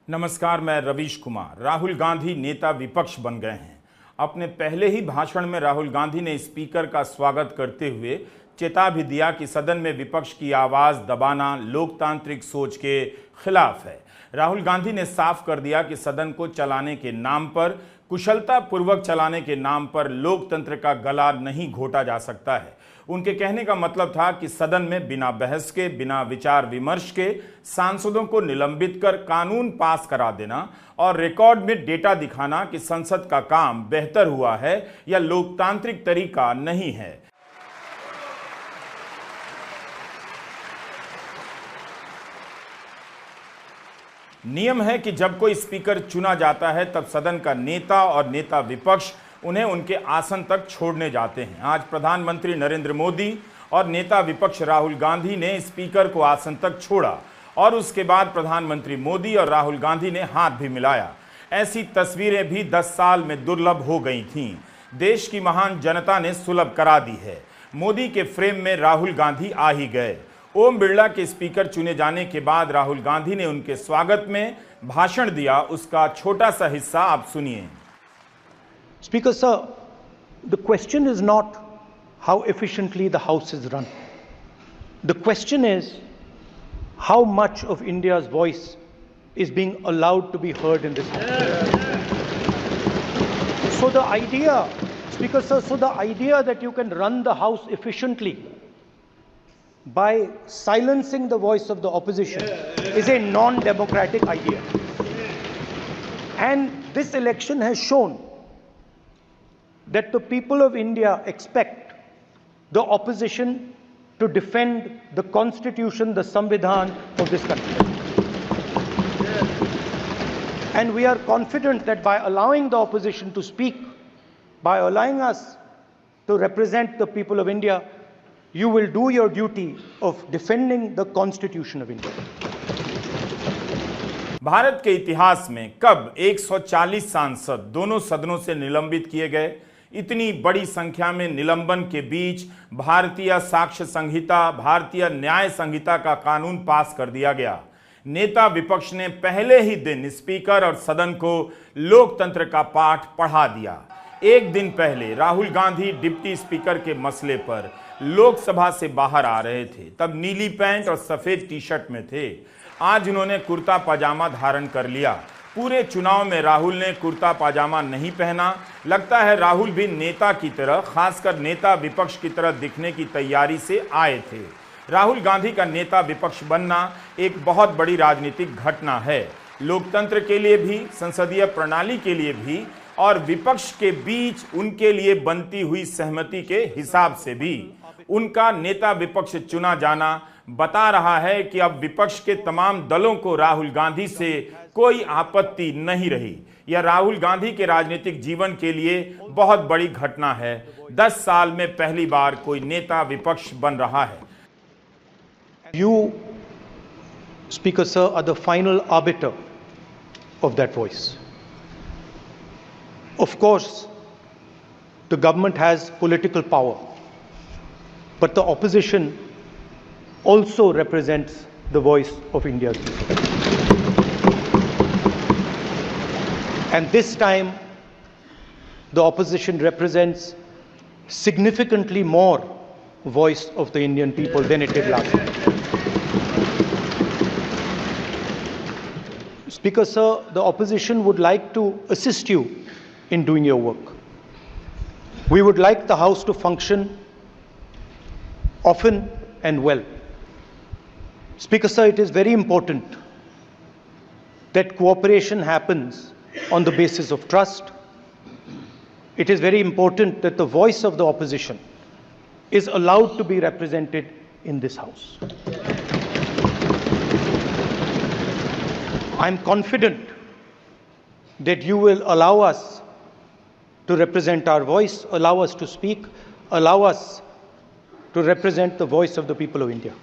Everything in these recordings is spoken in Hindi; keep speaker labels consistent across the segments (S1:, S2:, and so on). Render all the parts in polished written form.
S1: नमस्कार, मैं रवीश कुमार। राहुल गांधी नेता विपक्ष बन गए हैं। अपने पहले ही भाषण में राहुल गांधी ने स्पीकर का स्वागत करते हुए चेता भी दिया कि सदन में विपक्ष की आवाज दबाना लोकतांत्रिक सोच के खिलाफ है। राहुल गांधी ने साफ कर दिया कि सदन को चलाने के नाम पर, कुशलता पूर्वक चलाने के नाम पर लोकतंत्र का गला नहीं घोटा जा सकता है। उनके कहने का मतलब था कि सदन में बिना बहस के, बिना विचार विमर्श के सांसदों को निलंबित कर कानून पास करा देना और रिकॉर्ड में डेटा दिखाना कि संसद का काम बेहतर हुआ है या लोकतांत्रिक तरीका नहीं है। नियम है कि जब कोई स्पीकर चुना जाता है तब सदन का नेता और नेता विपक्ष उन्हें उनके आसन तक छोड़ने जाते हैं। आज प्रधानमंत्री नरेंद्र मोदी और नेता विपक्ष राहुल गांधी ने स्पीकर को आसन तक छोड़ा और उसके बाद प्रधानमंत्री मोदी और राहुल गांधी ने हाथ भी मिलाया। ऐसी तस्वीरें भी 10 साल में दुर्लभ हो गई थीं। देश की महान जनता ने सुलभ करा दी है। मोदी के फ्रेम में राहुल गांधी आ ही गए। ओम बिरला के स्पीकर चुने जाने के बाद राहुल गांधी ने उनके स्वागत में भाषण दिया। उसका छोटा सा हिस्सा आप सुनिए।
S2: Speaker sir, the question is not how efficiently the House is run. The question is how much of India's voice is being allowed to be heard in this House. So the idea, Speaker sir, that you can run the House efficiently by silencing the voice of the opposition is a non-democratic idea. And this election has shown that the people of India expect the opposition to defend the constitution, the Samvidhan of this country. And we are confident that by allowing the opposition to speak, by allowing us to represent the people of India, you will do your duty of defending the constitution of India.
S1: Bharat के इतिहास में कब 140 सांसद दोनों सदनों से निलंबित किए गए? इतनी बड़ी संख्या में निलंबन के बीच भारतीय साक्ष्य संहिता, भारतीय न्याय संहिता का कानून पास कर दिया गया। नेता विपक्ष ने पहले ही दिन स्पीकर और सदन को लोकतंत्र का पाठ पढ़ा दिया। एक दिन पहले राहुल गांधी डिप्टी स्पीकर के मसले पर लोकसभा से बाहर आ रहे थे, तब नीली पैंट और सफेद टी-शर्ट में थे। आज उन्होंने कुर्ता पाजामा धारण कर लिया। पूरे चुनाव में राहुल ने कुर्ता पाजामा नहीं पहना। लगता है राहुल भी नेता की तरह, खासकर नेता विपक्ष की तरह दिखने की तैयारी से आए थे। राहुल गांधी का नेता विपक्ष बनना एक बहुत बड़ी राजनीतिक घटना है, लोकतंत्र के लिए भी, संसदीय प्रणाली के लिए भी और विपक्ष के बीच उनके लिए बनती हुई सहमति के हिसाब से भी। उनका नेता विपक्ष चुना जाना बता रहा है कि अब विपक्ष के तमाम दलों को राहुल गांधी से कोई आपत्ति नहीं रही। यह राहुल गांधी के राजनीतिक जीवन के लिए बहुत बड़ी घटना है। 10 साल में पहली बार कोई नेता विपक्ष बन रहा है।
S2: You, Speaker sir, are the final arbiter of that voice. Of course, the government has political power, but the opposition also represents the voice of India's people. And this time, the opposition represents significantly more voice of the Indian people than it did last time. Speaker sir, the opposition would like to assist you in doing your work. We would like the House to function often and well. Speaker sir, it is very important that cooperation happens on the basis of trust. It is very important that the voice of the opposition is allowed to be represented in this House. I am confident that you will allow us to represent our voice, allow us to speak, allow us to represent the voice of the people of India.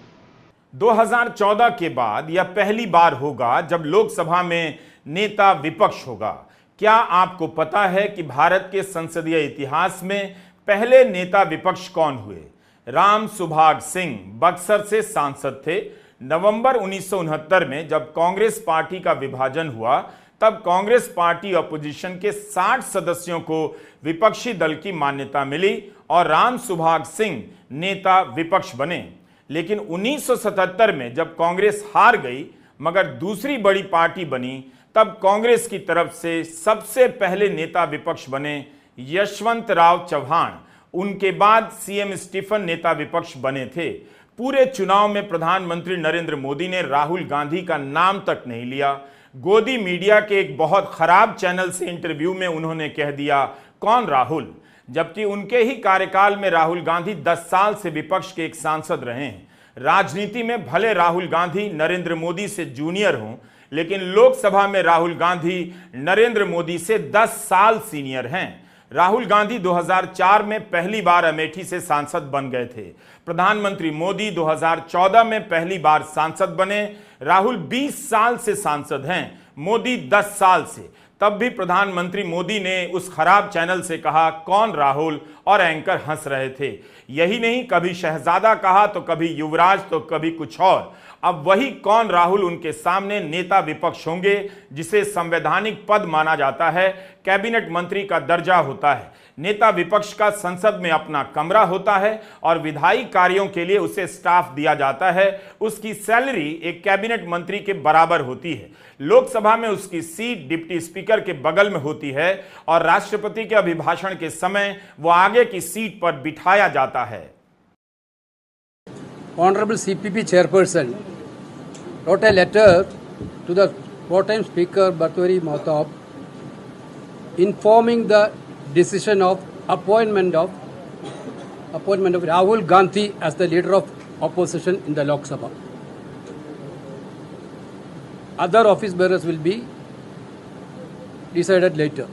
S1: 2014 के बाद यह पहली बार होगा जब लोकसभा में नेता विपक्ष होगा। क्या आपको पता है कि भारत के संसदीय इतिहास में पहले नेता विपक्ष कौन हुए? राम सुभाग सिंह बक्सर से सांसद थे। नवंबर 1969 में जब कांग्रेस पार्टी का विभाजन हुआ, तब कांग्रेस पार्टी अपोजिशन के 60 सदस्यों को विपक्षी दल की मान्यता मिली और राम सुभाग सिंह नेता विपक्ष बने। लेकिन 1977 में जब कांग्रेस हार गई मगर दूसरी बड़ी पार्टी बनी, तब कांग्रेस की तरफ से सबसे पहले नेता विपक्ष बने यशवंत राव चव्हाण। उनके बाद सीएम स्टीफन नेता विपक्ष बने थे। पूरे चुनाव में प्रधानमंत्री नरेंद्र मोदी ने राहुल गांधी का नाम तक नहीं लिया। गोदी मीडिया के एक बहुत खराब चैनल से इंटरव्यू में उन्होंने कह दिया, कौन राहुल, जबकि उनके ही कार्यकाल में राहुल गांधी 10 साल से विपक्ष के एक सांसद रहे हैं। राजनीति में भले राहुल गांधी नरेंद्र मोदी से जूनियर हों, लेकिन लोकसभा में राहुल गांधी नरेंद्र मोदी से 10 साल सीनियर हैं। राहुल गांधी 2004 में पहली बार अमेठी से सांसद बन गए थे। प्रधानमंत्री मोदी 2014 में पहली बार सांसद बने। राहुल 20 साल से सांसद हैं, मोदी 10 साल से। तब भी प्रधानमंत्री मोदी ने उस खराब चैनल से कहा, कौन राहुल, और एंकर हंस रहे थे। यही नहीं, कभी शहजादा कहा तो कभी युवराज तो कभी कुछ और। अब वही कौन राहुल उनके सामने नेता विपक्ष होंगे, जिसे संवैधानिक पद माना जाता है, कैबिनेट मंत्री का दर्जा होता है। नेता विपक्ष का संसद में अपना कमरा होता है और विधायी कार्यों के लिए उसे स्टाफ दिया जाता है। उसकी सैलरी एक कैबिनेट मंत्री के बराबर होती है। लोकसभा में उसकी सीट डिप्टी स्पीकर के बगल में होती है और राष्ट्रपति के अभिभाषण के समय वो आगे की सीट पर बिठाया जाता है।
S3: Honorable CPP Chairperson wrote a letter to the four-time Speaker Bhartwari Mahtab informing the decision of appointment of Rahul Gandhi as the leader of opposition in the Lok Sabha. Other office bearers will be decided later.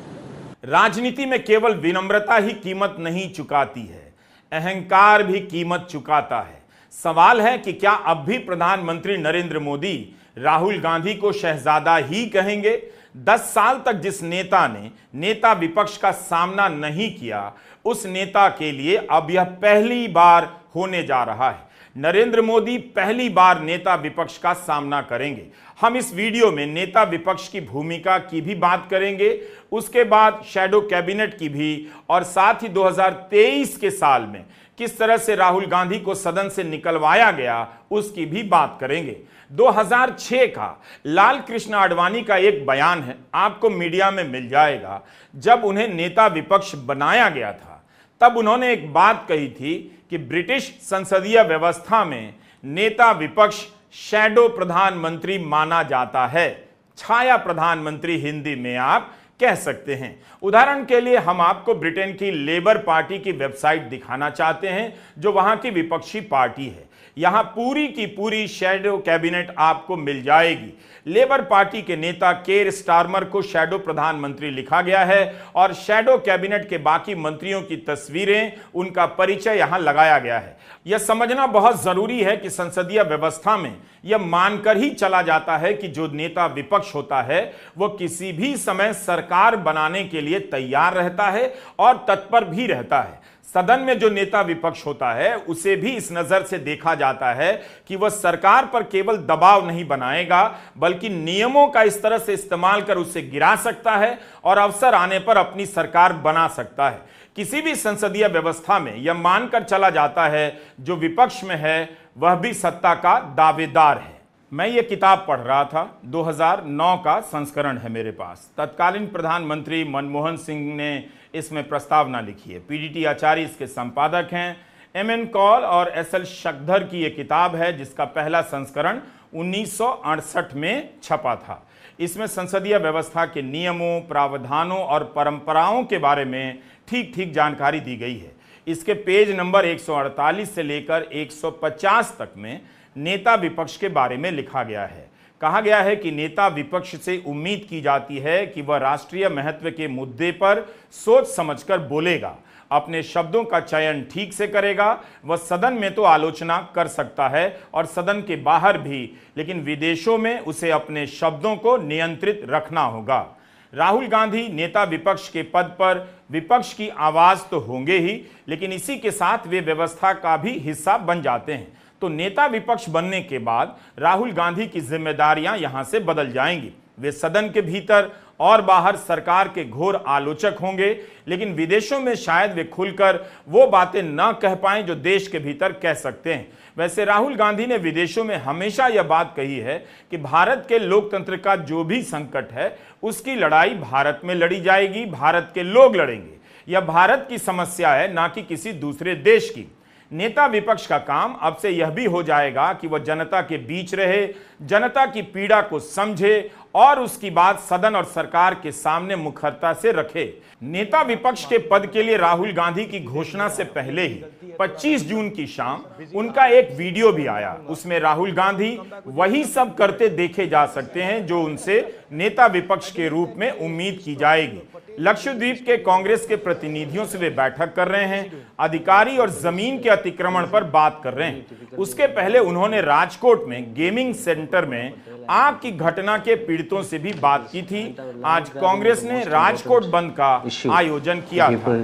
S1: राजनीति में केवल विनम्रता ही कीमत नहीं चुकाती है, अहंकार भी कीमत चुकाता है। सवाल है कि क्या अब भी प्रधानमंत्री नरेंद्र मोदी राहुल गांधी को शहजादा ही कहेंगे? 10 साल तक जिस नेता ने नेता विपक्ष का सामना नहीं किया, उस नेता के लिए अब यह पहली बार होने जा रहा है। नरेंद्र मोदी पहली बार नेता विपक्ष का सामना करेंगे। हम इस वीडियो में नेता विपक्ष की भूमिका की भी बात करेंगे, उसके बाद शैडो कैबिनेट की भी, और साथ ही 2023 के साल में किस तरह से राहुल गांधी को सदन से निकलवाया गया उसकी भी बात करेंगे। 2006 का लाल कृष्ण आडवाणी का एक बयान है, आपको मीडिया में मिल जाएगा। जब उन्हें नेता विपक्ष बनाया गया था, तब उन्होंने एक बात कही थी कि ब्रिटिश संसदीय व्यवस्था में नेता विपक्ष शैडो प्रधानमंत्री माना जाता है। छाया प्रधानमंत्री हिंदी में आप कह सकते हैं। उदाहरण के लिए हम आपको ब्रिटेन की लेबर पार्टी की वेबसाइट दिखाना चाहते हैं, जो वहां की विपक्षी पार्टी है। यहां पूरी की पूरी शैडो कैबिनेट आपको मिल जाएगी। लेबर पार्टी के नेता केर स्टारमर को शैडो प्रधानमंत्री लिखा गया है और शैडो कैबिनेट के बाकी मंत्रियों की तस्वीरें, उनका परिचय यहां लगाया गया है। यह समझना बहुत जरूरी है कि संसदीय व्यवस्था में यह मानकर ही चला जाता है कि जो नेता विपक्ष होता है वो किसी भी समय सरकार बनाने के लिए तैयार रहता है और तत्पर भी रहता है। सदन में जो नेता विपक्ष होता है उसे भी इस नजर से देखा जाता है कि वह सरकार पर केवल दबाव नहीं बनाएगा, बल्कि नियमों का इस तरह से इस्तेमाल कर उसे गिरा सकता है और अवसर आने पर अपनी सरकार बना सकता है। किसी भी संसदीय व्यवस्था में यह मानकर चला जाता है जो विपक्ष में है वह भी सत्ता का दावेदार है। मैं ये किताब पढ़ रहा था, 2009 का संस्करण है मेरे पास। तत्कालीन प्रधानमंत्री मनमोहन सिंह ने इसमें प्रस्तावना लिखी है। पीडीटी आचार्य इसके संपादक हैं। एमएन कौल और एसएल शक्धर की यह किताब है, जिसका पहला संस्करण 1968 में छपा था। इसमें संसदीय व्यवस्था के नियमों, प्रावधानों और परंपराओं के बारे में ठीक ठीक जानकारी दी गई है। इसके पेज नंबर 148 से लेकर 150 तक में नेता विपक्ष के बारे में लिखा गया है। कहा गया है कि नेता विपक्ष से उम्मीद की जाती है कि वह राष्ट्रीय महत्व के मुद्दे पर सोच समझकर बोलेगा, अपने शब्दों का चयन ठीक से करेगा। वह सदन में तो आलोचना कर सकता है और सदन के बाहर भी, लेकिन विदेशों में उसे अपने शब्दों को नियंत्रित रखना होगा। राहुल गांधी नेता विपक्ष के पद पर विपक्ष की आवाज तो होंगे ही, लेकिन इसी के साथ वे व्यवस्था का भी हिस्सा बन जाते हैं। तो नेता विपक्ष बनने के बाद राहुल गांधी की जिम्मेदारियां यहां से बदल जाएंगी। वे सदन के भीतर और बाहर सरकार के घोर आलोचक होंगे, लेकिन विदेशों में शायद वे खुलकर वो बातें न कह पाएं जो देश के भीतर कह सकते हैं। वैसे राहुल गांधी ने विदेशों में हमेशा यह बात कही है कि भारत के लोकतंत्र का जो भी संकट है उसकी लड़ाई भारत में लड़ी जाएगी, भारत के लोग लड़ेंगे। यह भारत की समस्या है, ना कि किसी दूसरे देश की। नेता विपक्ष का काम अब से यह भी हो जाएगा कि वह जनता के बीच रहे, जनता की पीड़ा को समझे और उसकी बात सदन और सरकार के सामने मुखरता से रखे। नेता विपक्ष के पद के लिए राहुल गांधी की घोषणा से पहले ही 25 जून की शाम उनका एक वीडियो भी आया। उसमें राहुल गांधी वही सब करते देखे जा सकते हैं जो उनसे नेता विपक्ष के रूप में उम्मीद की जाएगी। लक्षद्वीप के कांग्रेस के प्रतिनिधियों से वे बैठक कर रहे हैं, अधिकारी और जमीन के अतिक्रमण पर बात कर रहे हैं। उसके पहले उन्होंने राजकोट में गेमिंग सेंटर में आग की घटना के पीड़ितों से भी बात की थी। आज कांग्रेस ने राजकोट बंद का आयोजन किया था।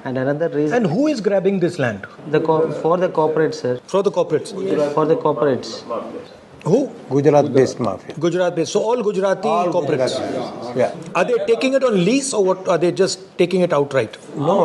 S4: And another reason.
S2: And who is grabbing this land?
S4: For the corporates, sir.
S2: For the corporates.
S4: For the corporates.
S2: Who?
S5: Gujarat-based mafia.
S2: Gujarat-based. So all Gujarati corporates.
S5: Yeah.
S2: Are they taking it on lease or what? Are they just taking it outright?
S5: No.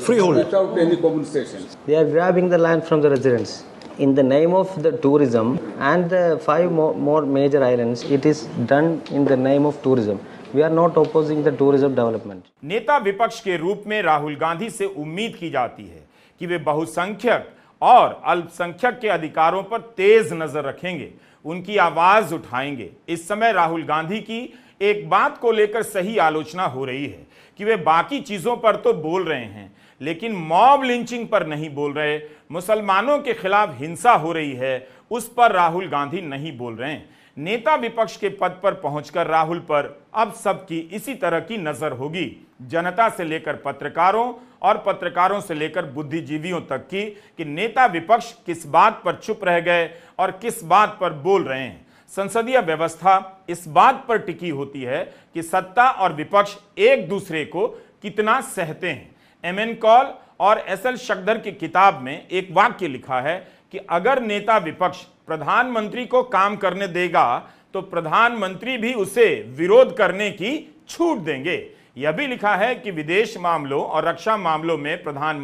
S2: Freehold.
S6: Without any compensation.
S4: They are grabbing the land from the residents. In the name of the tourism and the 5 more major islands, it is done in the name of tourism. We are not opposing the tourism development.
S1: नेता विपक्ष के रूप में राहुल गांधी से उम्मीद की जाती है कि वे बहुसंख्यक और अल्पसंख्यक के अधिकारों पर तेज नजर रखेंगे, उनकी आवाज उठाएंगे। इस समय राहुल गांधी की एक बात को लेकर सही आलोचना हो रही है कि वे बाकी चीजों पर तो बोल रहे हैं, लेकिन मॉब लिंचिंग पर नहीं बोल रहे, मुसलमानों के खिलाफ हिंसा हो रही है उस पर राहुल गांधी नहीं बोल रहे हैं। नेता विपक्ष के पद पर पहुंचकर राहुल पर अब सबकी इसी तरह की नजर होगी, जनता से लेकर पत्रकारों और पत्रकारों से लेकर बुद्धिजीवियों तक की, कि नेता विपक्ष किस बात पर चुप रह गए और किस बात पर बोल रहे हैं। संसदीय व्यवस्था इस बात पर टिकी होती है कि सत्ता और विपक्ष एक दूसरे को कितना सहते हैं। एमएन कॉल और एसएल शक्दर की किताब में एक वाक्य लिखा है कि अगर नेता विपक्ष प्रधानमंत्री को काम करने देगा तो प्रधानमंत्री भी उसे विरोध करने की छूट देंगे। यह भी लिखा है कि विदेश मामलों और रक्षा मामलों में प्रधानमंत्री